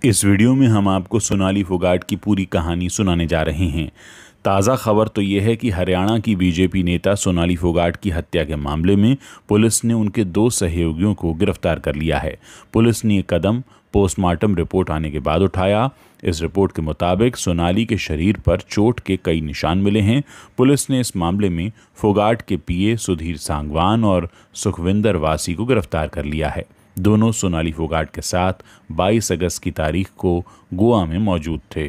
इस वीडियो में हम आपको सोनाली फोगाट की पूरी कहानी सुनाने जा रहे हैं। ताज़ा खबर तो ये है कि हरियाणा की बीजेपी नेता सोनाली फोगाट की हत्या के मामले में पुलिस ने उनके 2 सहयोगियों को गिरफ्तार कर लिया है। पुलिस ने ये कदम पोस्टमार्टम रिपोर्ट आने के बाद उठाया। इस रिपोर्ट के मुताबिक सोनाली के शरीर पर चोट के कई निशान मिले हैं। पुलिस ने इस मामले में फोगाट के पीए सुधीर सांगवान और सुखविंदर वासी को गिरफ्तार कर लिया है। दोनों सोनाली फोगाट के साथ 22 अगस्त की तारीख को गोवा में मौजूद थे।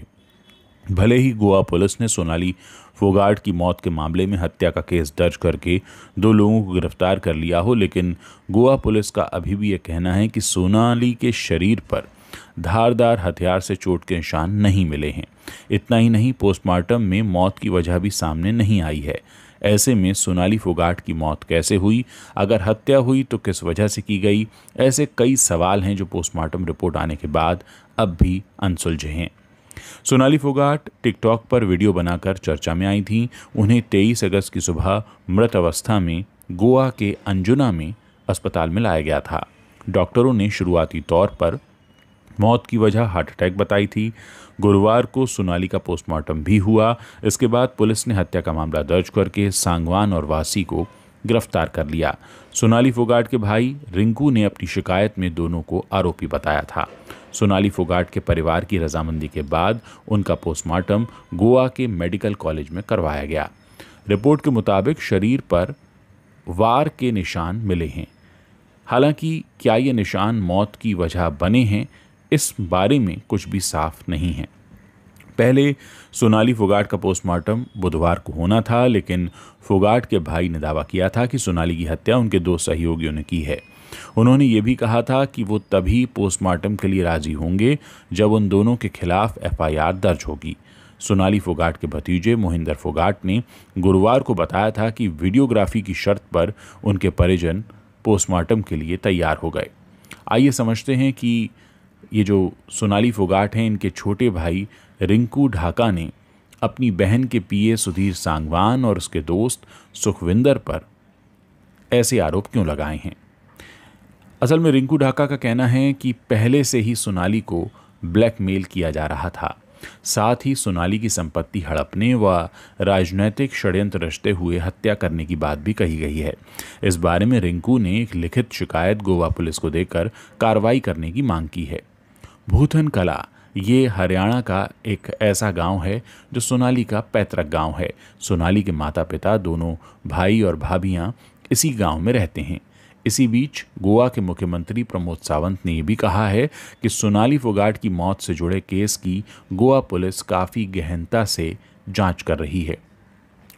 भले ही गोवा पुलिस ने सोनाली फोगाट की मौत के मामले में हत्या का केस दर्ज करके 2 लोगों को गिरफ्तार कर लिया हो, लेकिन गोवा पुलिस का अभी भी यह कहना है कि सोनाली के शरीर पर धारदार हथियार से चोट के निशान नहीं मिले हैं। इतना ही नहीं, पोस्टमार्टम में मौत की वजह भी सामने नहीं आई है। ऐसे में सोनाली फोगाट की मौत कैसे हुई, अगर हत्या हुई तो किस वजह से की गई, ऐसे कई सवाल हैं जो पोस्टमार्टम रिपोर्ट आने के बाद अब भी अनसुलझे हैं। सोनाली फोगाट टिकटॉक पर वीडियो बनाकर चर्चा में आई थीं। उन्हें 23 अगस्त की सुबह मृत अवस्था में गोवा के अंजुना में अस्पताल में लाया गया था। डॉक्टरों ने शुरुआती तौर पर मौत की वजह हार्ट अटैक बताई थी। गुरुवार को सोनाली का पोस्टमार्टम भी हुआ। इसके बाद पुलिस ने हत्या का मामला दर्ज करके सांगवान और वासी को गिरफ्तार कर लिया। सोनाली फोगाट के भाई रिंकू ने अपनी शिकायत में दोनों को आरोपी बताया था। सोनाली फोगाट के परिवार की रजामंदी के बाद उनका पोस्टमार्टम गोवा के मेडिकल कॉलेज में करवाया गया। रिपोर्ट के मुताबिक शरीर पर वार के निशान मिले हैं। हालांकि क्या ये निशान मौत की वजह बने हैं, इस बारे में कुछ भी साफ नहीं है। पहले सोनाली फोगाट का पोस्टमार्टम बुधवार को होना था, लेकिन फोगाट के भाई ने दावा किया था कि सोनाली की हत्या उनके 2 सहयोगियों ने की है। उन्होंने ये भी कहा था कि वो तभी पोस्टमार्टम के लिए राजी होंगे जब उन दोनों के खिलाफ एफआईआर दर्ज होगी। सोनाली फोगाट के भतीजे मोहिंदर फोगाट ने गुरुवार को बताया था कि वीडियोग्राफी की शर्त पर उनके परिजन पोस्टमार्टम के लिए तैयार हो गए। आइए समझते हैं कि ये जो सोनाली फोगाट हैं, इनके छोटे भाई रिंकू ढाका ने अपनी बहन के पीए सुधीर सांगवान और उसके दोस्त सुखविंदर पर ऐसे आरोप क्यों लगाए हैं। असल में रिंकू ढाका का कहना है कि पहले से ही सोनाली को ब्लैकमेल किया जा रहा था। साथ ही सोनाली की संपत्ति हड़पने व राजनैतिक षड्यंत्र रचते हुए हत्या करने की बात भी कही गई है। इस बारे में रिंकू ने एक लिखित शिकायत गोवा पुलिस को देकर कार्रवाई करने की मांग की है। भूथन कला ये हरियाणा का एक ऐसा गांव है जो सोनाली का पैतृक गांव है। सोनाली के माता पिता, दोनों भाई और भाभियां इसी गांव में रहते हैं। इसी बीच गोवा के मुख्यमंत्री प्रमोद सावंत ने यह भी कहा है कि सोनाली फोगाट की मौत से जुड़े केस की गोवा पुलिस काफ़ी गहनता से जांच कर रही है।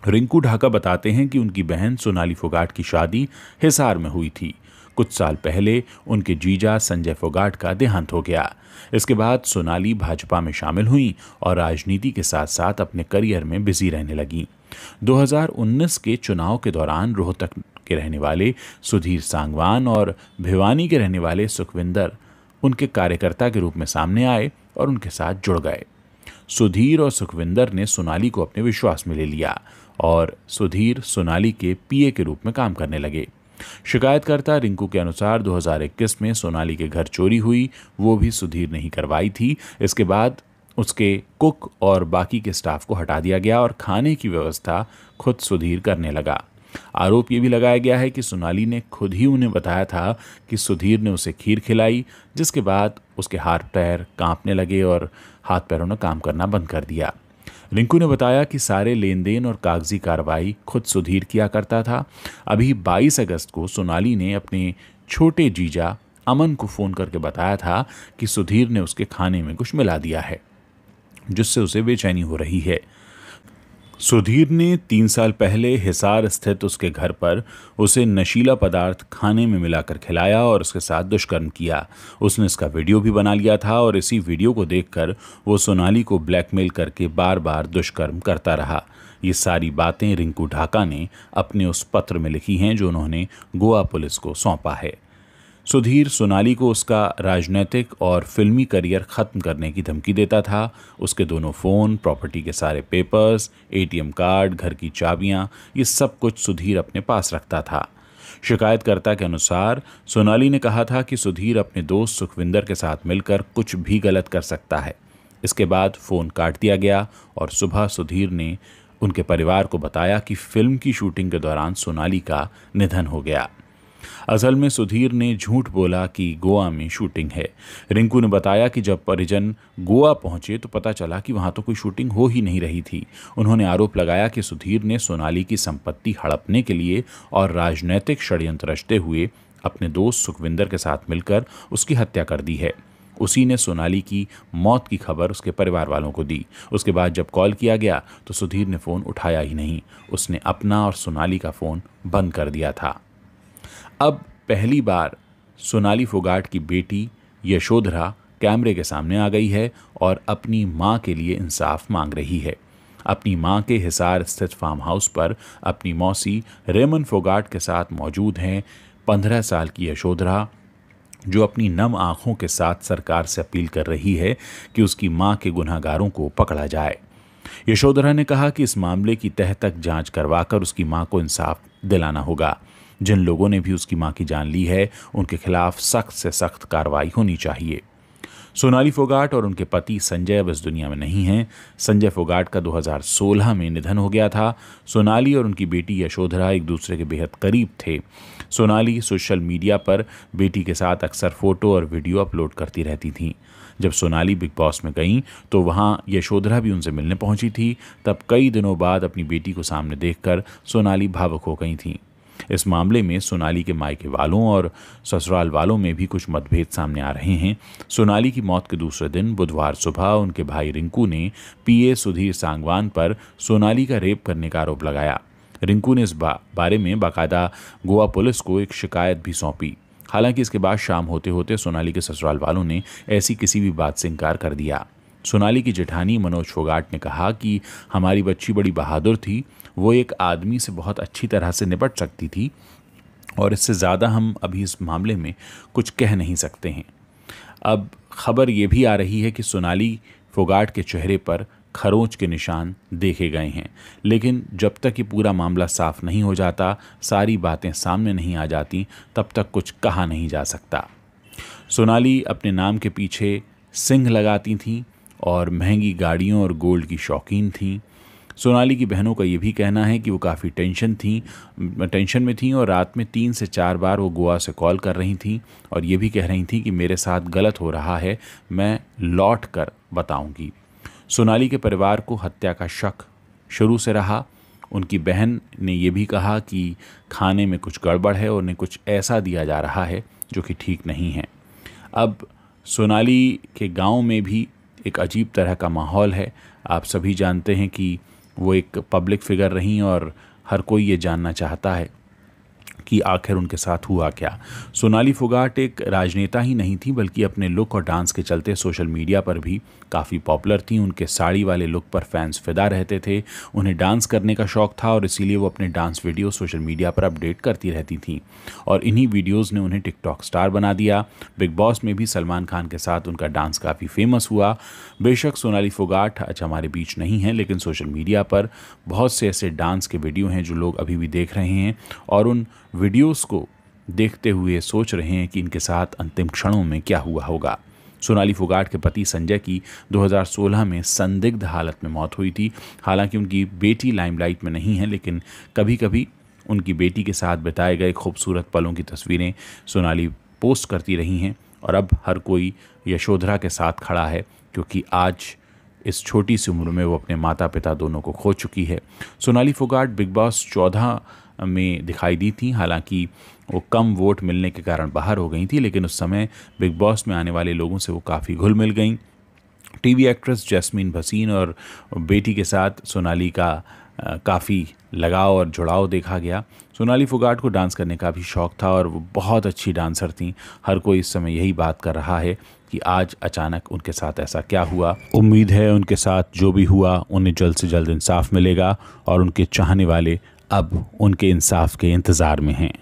रिंकू ढाका बताते हैं कि उनकी बहन सोनाली फोगाट की शादी हिसार में हुई थी। कुछ साल पहले उनके जीजा संजय फोगाट का देहांत हो गया। इसके बाद सोनाली भाजपा में शामिल हुई और राजनीति के साथ साथ अपने करियर में बिजी रहने लगी। 2019 के चुनाव के दौरान रोहतक के रहने वाले सुधीर सांगवान और भिवानी के रहने वाले सुखविंदर उनके कार्यकर्ता के रूप में सामने आए और उनके साथ जुड़ गए। सुधीर और सुखविंदर ने सोनाली को अपने विश्वास में ले लिया और सुधीर सोनाली के पीए के रूप में काम करने लगे। शिकायतकर्ता रिंकू के अनुसार 2021 में सोनाली के घर चोरी हुई, वो भी सुधीर ने ही करवाई थी। इसके बाद उसके कुक और बाकी के स्टाफ को हटा दिया गया और खाने की व्यवस्था खुद सुधीर करने लगा। आरोप ये भी लगाया गया है कि सोनाली ने खुद ही उन्हें बताया था कि सुधीर ने उसे खीर खिलाई, जिसके बाद उसके हाथ पैर कांपने लगे और हाथ पैरों ने काम करना बंद कर दिया। रिंकू ने बताया कि सारे लेन देन और कागजी कार्रवाई खुद सुधीर किया करता था। अभी 22 अगस्त को सोनाली ने अपने छोटे जीजा अमन को फ़ोन करके बताया था कि सुधीर ने उसके खाने में कुछ मिला दिया है, जिससे उसे बेचैनी हो रही है। सुधीर ने 3 साल पहले हिसार स्थित उसके घर पर उसे नशीला पदार्थ खाने में मिलाकर खिलाया और उसके साथ दुष्कर्म किया। उसने इसका वीडियो भी बना लिया था और इसी वीडियो को देखकर वो सोनाली को ब्लैकमेल करके बार बार दुष्कर्म करता रहा। ये सारी बातें रिंकू ढाका ने अपने उस पत्र में लिखी हैं जो उन्होंने गोवा पुलिस को सौंपा है। सुधीर सोनाली को उसका राजनीतिक और फिल्मी करियर खत्म करने की धमकी देता था। उसके दोनों फ़ोन, प्रॉपर्टी के सारे पेपर्स, एटीएम कार्ड, घर की चाबियां, ये सब कुछ सुधीर अपने पास रखता था। शिकायतकर्ता के अनुसार सोनाली ने कहा था कि सुधीर अपने दोस्त सुखविंदर के साथ मिलकर कुछ भी गलत कर सकता है। इसके बाद फ़ोन काट दिया गया और सुबह सुधीर ने उनके परिवार को बताया कि फिल्म की शूटिंग के दौरान सोनाली का निधन हो गया। असल में सुधीर ने झूठ बोला कि गोवा में शूटिंग है। रिंकू ने बताया कि जब परिजन गोवा पहुंचे तो पता चला कि वहां तो कोई शूटिंग हो ही नहीं रही थी। उन्होंने आरोप लगाया कि सुधीर ने सोनाली की संपत्ति हड़पने के लिए और राजनैतिक षड्यंत्र रचते हुए अपने दोस्त सुखविंदर के साथ मिलकर उसकी हत्या कर दी है। उसी ने सोनाली की मौत की खबर उसके परिवार वालों को दी। उसके बाद जब कॉल किया गया तो सुधीर ने फ़ोन उठाया ही नहीं। उसने अपना और सोनाली का फ़ोन बंद कर दिया था। अब पहली बार सोनाली फोगाट की बेटी यशोधरा कैमरे के सामने आ गई है और अपनी मां के लिए इंसाफ मांग रही है। अपनी मां के हिसार स्थित फार्म हाउस पर अपनी मौसी रेमन फोगाट के साथ मौजूद हैं 15 साल की यशोधरा, जो अपनी नम आंखों के साथ सरकार से अपील कर रही है कि उसकी मां के गुनहगारों को पकड़ा जाए। यशोधरा ने कहा कि इस मामले की तह तक जांच करवाकर उसकी मां को इंसाफ दिलाना होगा। जिन लोगों ने भी उसकी मां की जान ली है उनके खिलाफ सख्त से सख्त कार्रवाई होनी चाहिए। सोनाली फोगाट और उनके पति संजय अब इस दुनिया में नहीं हैं। संजय फोगाट का 2016 में निधन हो गया था। सोनाली और उनकी बेटी यशोधरा एक दूसरे के बेहद करीब थे। सोनाली सोशल मीडिया पर बेटी के साथ अक्सर फोटो और वीडियो अपलोड करती रहती थीं। जब सोनाली बिग बॉस में गईं तो वहां यशोधरा भी उनसे मिलने पहुंची थी। तब कई दिनों बाद अपनी बेटी को सामने देखकर सोनाली भावुक हो गई थीं। इस मामले में सोनाली के मायके वालों और ससुराल वालों में भी कुछ मतभेद सामने आ रहे हैं। सोनाली की मौत के दूसरे दिन बुधवार सुबह उनके भाई रिंकू ने पीए सुधीर सांगवान पर सोनाली का रेप करने का आरोप लगाया। रिंकू ने इस बारे में बाकायदा गोवा पुलिस को एक शिकायत भी सौंपी। हालांकि इसके बाद शाम होते होते सोनाली के ससुराल वालों ने ऐसी किसी भी बात से इनकार कर दिया। सोनाली की जेठानी मनोज फोगाट ने कहा कि हमारी बच्ची बड़ी बहादुर थी, वो एक आदमी से बहुत अच्छी तरह से निपट सकती थी और इससे ज़्यादा हम अभी इस मामले में कुछ कह नहीं सकते हैं। अब खबर ये भी आ रही है कि सोनाली फोगाट के चेहरे पर खरोंच के निशान देखे गए हैं, लेकिन जब तक ये पूरा मामला साफ नहीं हो जाता, सारी बातें सामने नहीं आ जाती, तब तक कुछ कहा नहीं जा सकता। सोनाली अपने नाम के पीछे सिंह लगाती थीं और महंगी गाड़ियों और गोल्ड की शौकीन थीं। सोनाली की बहनों का ये भी कहना है कि वो काफ़ी टेंशन में थीं और रात में 3 से 4 बार वो गोवा से कॉल कर रही थीं और ये भी कह रही थीं कि मेरे साथ गलत हो रहा है, मैं लौट कर बताऊँगी। सोनाली के परिवार को हत्या का शक शुरू से रहा। उनकी बहन ने यह भी कहा कि खाने में कुछ गड़बड़ है और उन्हें कुछ ऐसा दिया जा रहा है जो कि ठीक नहीं है। अब सोनाली के गांव में भी एक अजीब तरह का माहौल है। आप सभी जानते हैं कि वो एक पब्लिक फिगर रहीं और हर कोई ये जानना चाहता है कि आखिर उनके साथ हुआ क्या। सोनाली फोगाट एक राजनेता ही नहीं थी, बल्कि अपने लुक और डांस के चलते सोशल मीडिया पर भी काफ़ी पॉपुलर थी। उनके साड़ी वाले लुक पर फैंस फिदा रहते थे। उन्हें डांस करने का शौक था और इसीलिए वो अपने डांस वीडियो सोशल मीडिया पर अपडेट करती रहती थी और इन्हीं वीडियोज़ ने उन्हें टिकटॉक स्टार बना दिया। बिग बॉस में भी सलमान खान के साथ उनका डांस काफ़ी फेमस हुआ। बेशक सोनाली फोगाट आज हमारे बीच नहीं है, लेकिन सोशल मीडिया पर बहुत से ऐसे डांस के वीडियो हैं जो लोग अभी भी देख रहे हैं और उन वीडियोस को देखते हुए सोच रहे हैं कि इनके साथ अंतिम क्षणों में क्या हुआ होगा। सोनाली फोगाट के पति संजय की 2016 में संदिग्ध हालत में मौत हुई थी। हालांकि उनकी बेटी लाइमलाइट में नहीं है, लेकिन कभी कभी उनकी बेटी के साथ बिताए गए खूबसूरत पलों की तस्वीरें सोनाली पोस्ट करती रही हैं और अब हर कोई यशोधरा के साथ खड़ा है, क्योंकि आज इस छोटी सी उम्र में वो अपने माता पिता दोनों को खो चुकी है। सोनाली फोगाट बिग बॉस 14 में दिखाई दी थी। हालांकि वो कम वोट मिलने के कारण बाहर हो गई थी, लेकिन उस समय बिग बॉस में आने वाले लोगों से वो काफ़ी घुल मिल गई। टीवी एक्ट्रेस जैस्मीन भसीन और बेटी के साथ सोनाली का काफ़ी लगाव और जुड़ाव देखा गया। सोनाली फोगाट को डांस करने का भी शौक़ था और वो बहुत अच्छी डांसर थीं। हर कोई इस समय यही बात कर रहा है कि आज अचानक उनके साथ ऐसा क्या हुआ। उम्मीद है उनके साथ जो भी हुआ उन्हें जल्द से जल्द इंसाफ मिलेगा और उनके चाहने वाले अब उनके इंसाफ के इंतज़ार में हैं।